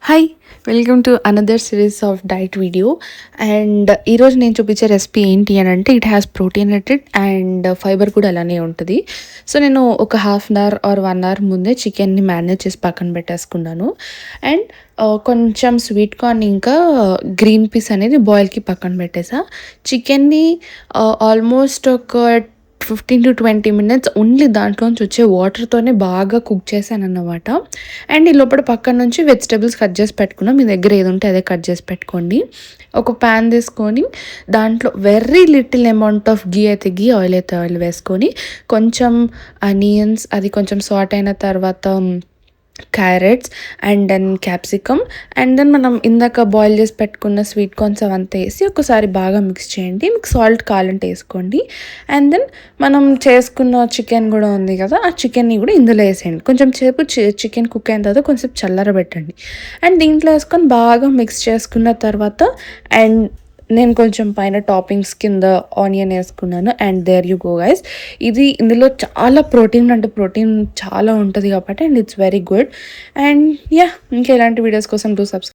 Hi, welcome to another series of diet video. And ఈరోజు నేను చూపించే రెసిపీ ఏంటి అని అంటే it has protein it and fiber కూడా అలానే ఉంటుంది. సో నేను ఒక half an hour or 1 hour ముందే చికెన్ని మ్యారినేట్ చేసి పక్కన పెట్టేసుకున్నాను. అండ్ కొంచెం స్వీట్ కార్న్ ఇంకా గ్రీన్ పీస్ అనేది బాయిల్కి పక్కన పెట్టేసా. చికెన్ని ఆల్మోస్ట్ ఒక 15 to 20 minutes ఓన్లీ దాంట్లోంచి వచ్చే వాటర్తోనే బాగా కుక్ చేశాను అన్నమాట. అండ్ ఈ లోపల పక్కన నుంచి వెజిటేబుల్స్ కట్ చేసి పెట్టుకున్నాం. మీ దగ్గర ఏది ఉంటే అదే కట్ చేసి పెట్టుకోండి. ఒక ప్యాన్ తీసుకొని దాంట్లో వెరీ లిటిల్ అమౌంట్ ఆఫ్ గీ అయితే గీ, ఆయిల్ అయితే ఆయిల్ వేసుకొని కొంచెం ఆనియన్స్ అది కొంచెం సాట్ అయిన తర్వాత carrots and then capsicum and then మనం ఇందాక బాయిల్ చేసి పెట్టుకున్న స్వీట్ కార్న్స్ అవంతా వేసి ఒకసారి బాగా మిక్స్ చేయండి. మీకు సాల్ట్ కావాలంటే వేసుకోండి. అండ్ దెన్ మనం చేసుకున్న చికెన్ కూడా ఉంది కదా, ఆ చికెన్ని కూడా ఇందులో వేసేయండి. కొంచెం సేపు చికెన్ కుక్ అయిన తర్వాత కొంచెం చల్లరబెట్టండి. అండ్ దీంట్లో వేసుకొని బాగా మిక్స్ చేసుకున్న తర్వాత అండ్ నేను కొంచెం పైన టాపింగ్స్ కింద ఆనియన్ వేసుకున్నాను. And there you go guys. ఇందులో చాలా ప్రోటీన్ చాలా ఉంటుంది కాబట్టి and it's very good. And yeah, ఇంకా ఇలాంటి వీడియోస్ కోసం సబ్స్క్రైబ్.